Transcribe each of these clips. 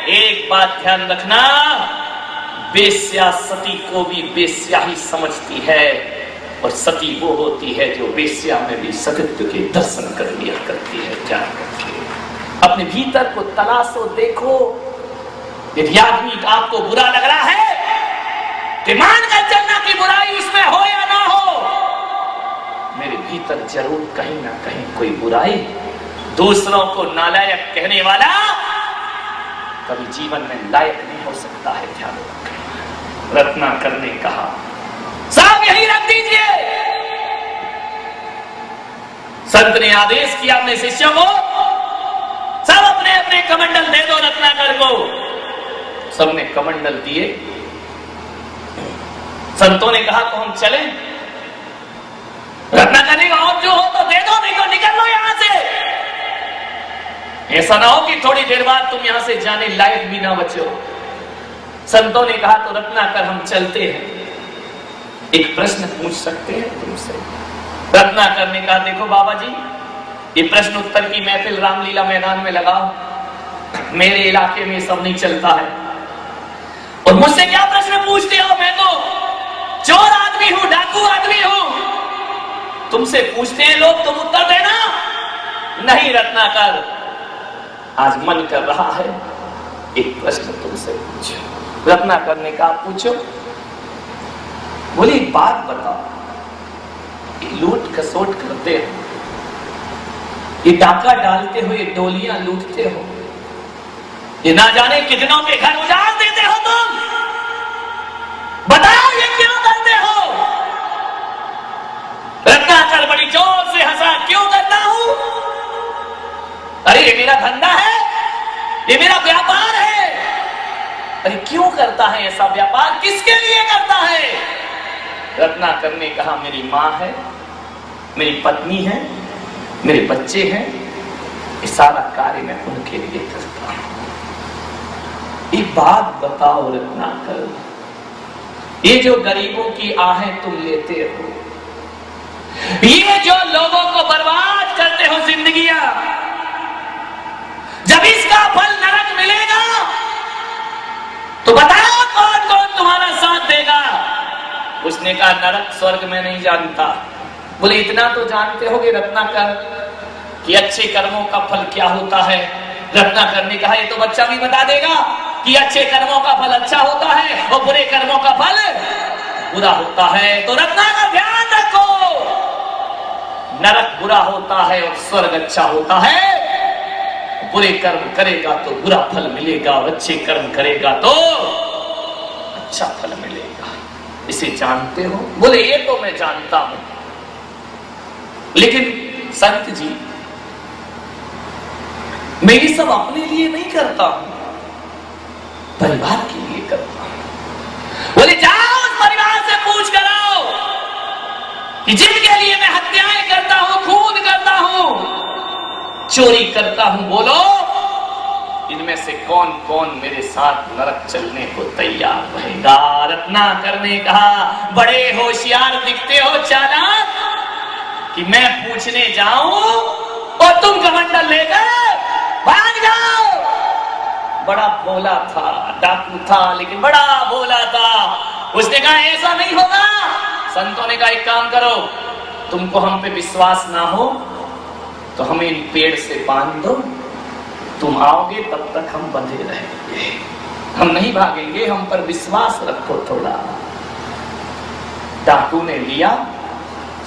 एक बात ध्यान रखना, बेस्या सती को भी बेस्या ही समझती है, और सती वो होती है जो बेस्या में भी सतित्व के दर्शन कर लिया करती है। ध्यान रखिए, अपने भीतर को तलाशो, देखो। यदि आदमी आपको बुरा लग रहा है कि मान कर चलना कि बुराई उसमें हो या ना हो, मेरे भीतर जरूर कहीं ना कहीं कोई बुराई, दूसरों को नालायक कहने वाला कभी जीवन में लायक नहीं हो सकता है। ध्यान रखें। रत्नाकर ने कहा, साहब यही रख दीजिए। संत ने आदेश किया अपने शिष्यों को, सब अपने अपने कमंडल दे दो रत्नाकर को। सबने कमंडल दिए। संतों ने कहा तो हम चलें। रत्नाकर ने कहा और जो हो तो दे दो, नहीं तो निकल लो यहां से। ऐसा ना हो कि थोड़ी देर बाद तुम यहां से जाने लायक भी ना बचो। संतों ने कहा तो रत्नाकर हम चलते हैं, एक प्रश्न पूछ सकते हैं तुमसे। रत्नाकर ने कहा, देखो बाबा जी, ये प्रश्न उत्तर की महफिल रामलीला मैदान में लगाओ, मेरे इलाके में सब नहीं चलता है, और मुझसे क्या प्रश्न पूछते हो? मैं तो चोर आदमी हूं, डाकू आदमी हूं। तुमसे पूछते हैं लोग, तुम उत्तर देना। नहीं रत्नाकर, आज मन कर रहा है एक प्रश्न तुमसे पूछो। रत्नाकर ने कहा, पूछो। बोले एक बात बताओ, लूट खसोट करते हो, ये डाका डालते हो, ये डोलियां लूटते हो, ये ना जाने कितनों के घर उजाड़ देते हो तुम, बताओ ये क्यों करते हो? रत्नाकर बड़ी जोर से हंसा, क्यों करता हूं? अरे ये मेरा धंधा है, ये मेरा व्यापार है। अरे क्यों करता है ऐसा व्यापार, किसके लिए करता है? रत्नाकर ने कहा, मेरी मां है, मेरी पत्नी है, मेरे बच्चे हैं, ये सारा कार्य मैं उनके लिए करता हूं। एक बात बताओ रत्नाकर, ये जो गरीबों की आहें तुम लेते हो, ये जो लोगों को बर्बाद करते हो जिंदगियां, जब इसका फल नरक मिलेगा तो बताओ कौन कौन तुम्हारा साथ देगा? उसने कहा, नरक स्वर्ग में नहीं जानता। बोले इतना तो जानते होगे रत्नाकर कि अच्छे कर्मों का फल क्या होता है? रत्नाकर ने कहा, ये तो बच्चा भी बता देगा कि अच्छे कर्मों का फल अच्छा होता है और बुरे कर्मों का फल बुरा होता है। तो रत्नाकर ध्यान रखो, नरक बुरा होता है और स्वर्ग अच्छा होता है। बुरे कर्म करेगा तो बुरा फल मिलेगा, और अच्छे कर्म करेगा तो अच्छा फल मिलेगा। इसे जानते हो? बोले ये तो मैं जानता हूं, लेकिन संत जी मैं ये सब अपने लिए नहीं करता हूं, परिवार के लिए करता हूं। बोले जाओ उस परिवार से पूछ कर आओ कि जिनके लिए मैं हत्याएं करता हूं, खून करता हूं, चोरी करता हूं, बोलो इनमें से कौन कौन मेरे साथ नरक चलने को तैयार रहेगा? रत्नाकर ने कहा, बड़े होशियार दिखते हो चालाक, कि मैं पूछने जाऊं और तुम कमंडल लेकर भाग जाओ। बड़ा भोला था, डाकू था, लेकिन बड़ा भोला था। उसने कहा ऐसा नहीं होगा। संतों ने कहा, एक काम करो, तुमको हम पे विश्वास ना हो तो हमें इन पेड़ से बांध दो, तुम आओगे तब तक हम बंधे रहेंगे, हम नहीं भागेंगे, हम पर विश्वास रखो थोड़ा। डाकू ने लिया,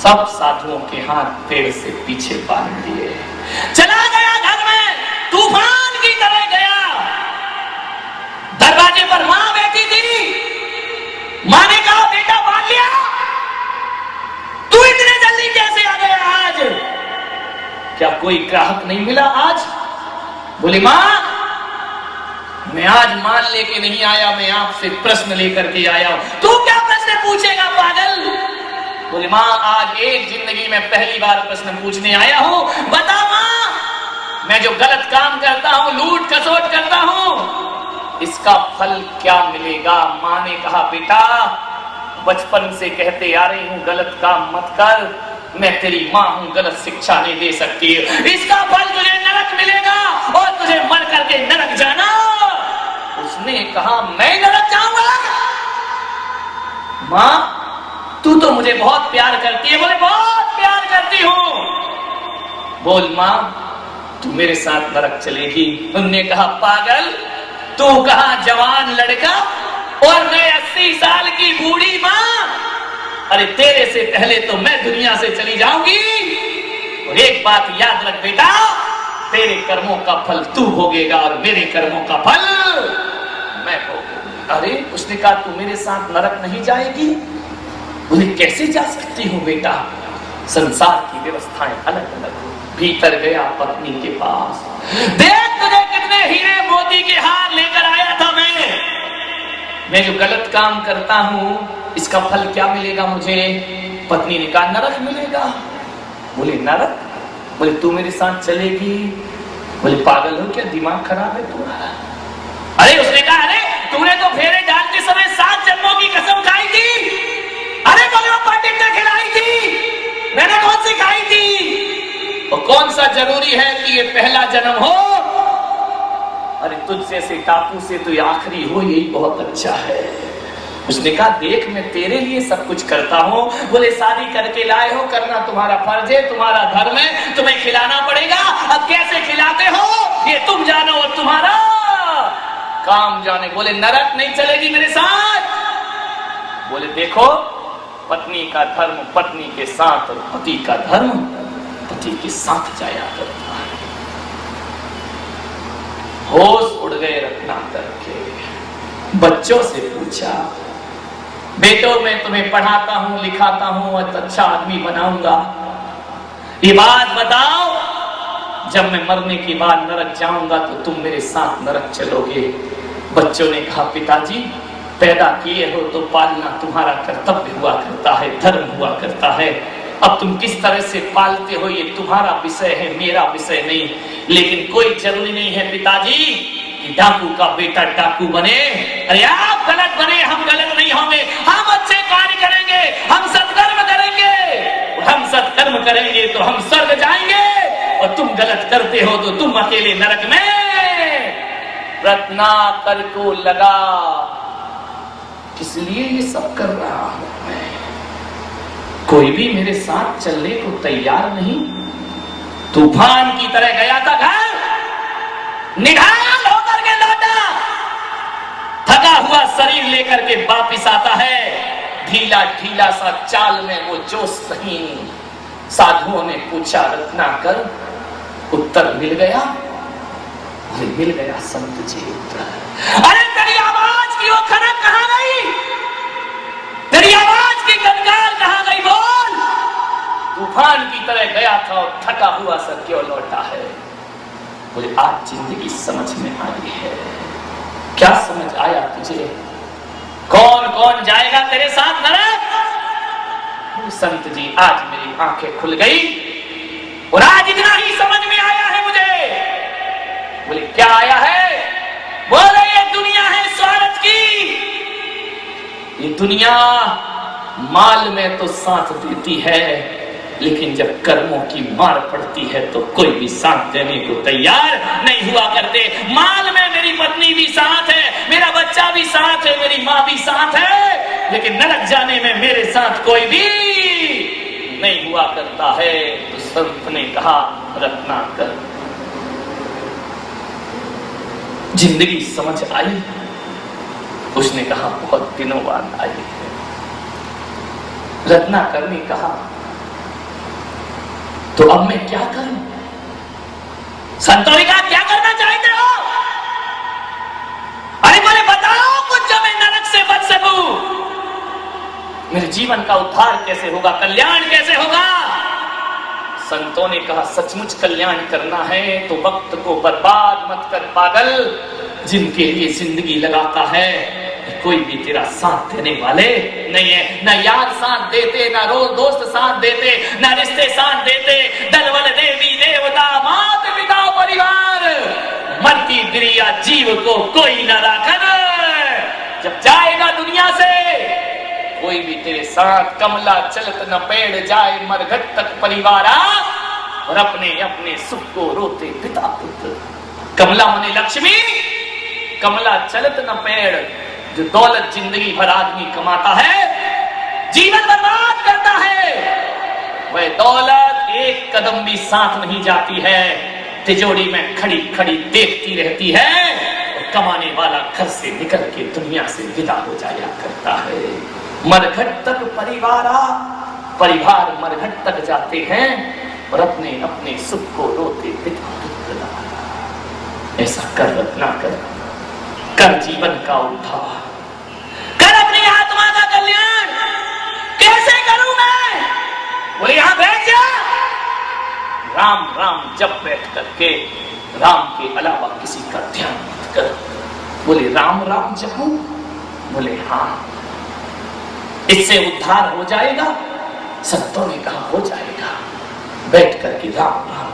सब साधुओं के हाथ पेड़ से पीछे बांध दिए, चला गया घर में, तूफान की तरह गया। दरवाजे पर मां बैठी थी। मां ने कहा, बेटा बांध लिया? तू इतने जल्दी कैसे आ गया आज? क्या कोई ग्राहक नहीं मिला आज? बोले मां, मैं आज माल लेके नहीं आया, मैं आपसे प्रश्न लेकर के आया हूं। तू क्या प्रश्न पूछेगा पागल? बोले मां, आज एक जिंदगी में पहली बार प्रश्न पूछने आया हूं। बता मां, मैं जो गलत काम करता हूं, लूट खसोट करता हूं, इसका फल क्या मिलेगा? मां ने कहा, बेटा बचपन से कहते आ रही हूं गलत काम मत कर, मैं तेरी मां हूं, गलत शिक्षा नहीं दे सकती। इसका फल तुझे नरक मिलेगा और तुझे मर करके नरक जाना। कहा मैं नरक जाऊंगा? मां तू तो मुझे बहुत प्यार करती है। बोले बहुत प्यार करती हूं। बोल मां तू मेरे साथ नरक चलेगी? उनने कहा पागल, तू कहा जवान लड़का और मैं 80 साल की बूढ़ी मां। अरे तेरे से पहले तो मैं दुनिया से चली जाऊंगी। और एक बात याद रख बेटा, तेरे कर्मों का फल तू भोगेगा और मेरे कर्मों का फल मैं भोगूंगा। अरे उसने कहा तू मेरे साथ नरक नहीं जाएगी? बोले कैसे जा सकती हूं बेटा, संसार की व्यवस्थाएं अलग अलग। भीतर गया पत्नी के पास, देख तुझे कितने हीरे मोती के हार लेकर आया था मैं जो गलत काम करता हूं इसका फल क्या मिलेगा मुझे? पत्नी ने कहा नरक मिलेगा। बोले नरक? बोले तू मेरे साथ चलेगी? बोले पागल हो क्या, दिमाग खराब है तुम्हारा? अरे उसने कहा अरे तूने तो फेरे डालते समय 7 जन्मों की कसम खाई थी। अरे बोले वो पंडित ने खिलाई थी, मैंने कौन सी खाई थी? और कौन सा जरूरी है कि ये पहला जन्म हो? अरे तुझ जैसे टापू से तो ये आखिरी हो, यही बहुत अच्छा है। उसने कहा देख मैं तेरे लिए सब कुछ करता हूं। बोले शादी करके लाए हो, करना तुम्हारा फर्ज है, तुम्हारा धर्म है, तुम्हें खिलाना पड़ेगा। अब कैसे खिलाते हो ये तुम जानो और तुम्हारा काम जाने। बोले नरक नहीं चलेगी मेरे साथ? बोले देखो पत्नी का धर्म पत्नी के साथ और पति का धर्म पति के साथ जाया करता है। होश उड़ गए रत्नाकर के। बच्चों से पूछा बेटो मैं तुम्हें पढ़ाता हूं लिखाता हूं और अच्छा आदमी बनाऊंगा, ये बात बताओ जब मैं मरने के बाद नरक जाऊंगा तो तुम मेरे साथ नरक चलोगे? बच्चों ने कहा पिताजी पैदा किए हो तो पालना तुम्हारा कर्तव्य हुआ करता है, धर्म हुआ करता है। अब तुम किस तरह से पालते हो ये तुम्हारा विषय है, मेरा विषय नहीं। लेकिन कोई जरूरी नहीं है पिताजी कि डाकू का बेटा डाकू बने। अरे आप गलत बने, हम गलत नहीं होंगे। हम अच्छे कार्य करेंगे, हम सत्कर्म करेंगे, और हम सत्कर्म करेंगे तो हम स्वर्ग जाएंगे, और तुम गलत करते हो तो तुम अकेले नरक में। रत्नाकर को लगा किस लिए ये सब कर रहा हूं मैं, कोई भी मेरे साथ चलने को तैयार नहीं। तूफान की तरह गया था घर, निढाल होकर के लौटा, थका हुआ शरीर लेकर के वापिस आता है। ढीला ढीला सा चाल में वो जोश नहीं। साधुओं ने पूछा रत्नाकर उत्तर मिल गया? मिल गया संत जी उत्तर। अरे तेरी आवाज की वो खनक कहां गई? तेरी आवाज की गनकार कहां गई? बोल। तूफान की तरह गया था और थका हुआ सा क्यों लौटा है? बोले आज जिंदगी समझ में आई है। क्या समझ आया तुझे? कौन कौन जाएगा तेरे साथ नरक? संत जी आज मेरी आंखें खुल गई और आज इतना ही समझ में आया है मुझे। बोले क्या आया है? बोले ये दुनिया है स्वार्थ की। ये दुनिया माल में तो साथ देती है, लेकिन जब कर्मों की मार पड़ती है तो कोई भी साथ देने को तैयार नहीं हुआ करते। माल में मेरी पत्नी भी साथ है, मेरा बच्चा भी साथ है, मेरी माँ भी साथ है, लेकिन नरक जाने में मेरे साथ कोई भी नहीं हुआ करता है। तो संत ने कहा रत्नाकर जिंदगी समझ आई? उसने कहा बहुत दिनों बाद आई है। रत्नाकर ने कहा तो अब मैं क्या करूं? संतों ने कहा क्या करना चाहते हो? अरे बोले बताओ कुछ जो मैं नरक से बच सकूं। मेरे जीवन का उद्धार कैसे होगा, कल्याण कैसे होगा? संतों ने कहा सचमुच कल्याण करना है तो वक्त को बर्बाद मत कर पागल। जिनके लिए जिंदगी लगाता है कोई भी तेरा साथ देने वाले नहीं है। न यार साथ देते, न रोज दोस्त साथ देते, न रिश्ते साथ देते। दलबल देवी देवता माता पिता परिवार, मरती क्रिया जीव को कोई न राखन। जब जाएगा दुनिया से कोई भी तेरे साथ, कमला चलत न पेड़ जाए मरघट तक परिवार और अपने अपने सुख को रोते पिता पुत्र। कमला मने लक्ष्मी, कमला चलत न पेड़, जो दौलत जिंदगी भर आदमी कमाता है, जीवन बर्बाद करता है, वह दौलत एक कदम भी साथ नहीं जाती है, तिजोरी में खड़ी खड़ी देखती रहती है, और कमाने वाला घर से निकल के दुनिया से विदा हो जाया करता है। मरघट तक परिवार मरघट तक जाते हैं और अपने अपने सुख को रोते पिता दुख लगाया। ऐसा कर रत्ना कर जीवन का उद्धार, कर अपनी आत्मा का कल्याण। कैसे करूं मैं? वो यहां बैठ जा, राम राम जब बैठ करके राम के अलावा किसी का ध्यान मत कर। बोले राम राम जपूं? बोले हाँ, इससे उद्धार हो जाएगा। संतों ने कहा हो जाएगा। बैठ करके राम राम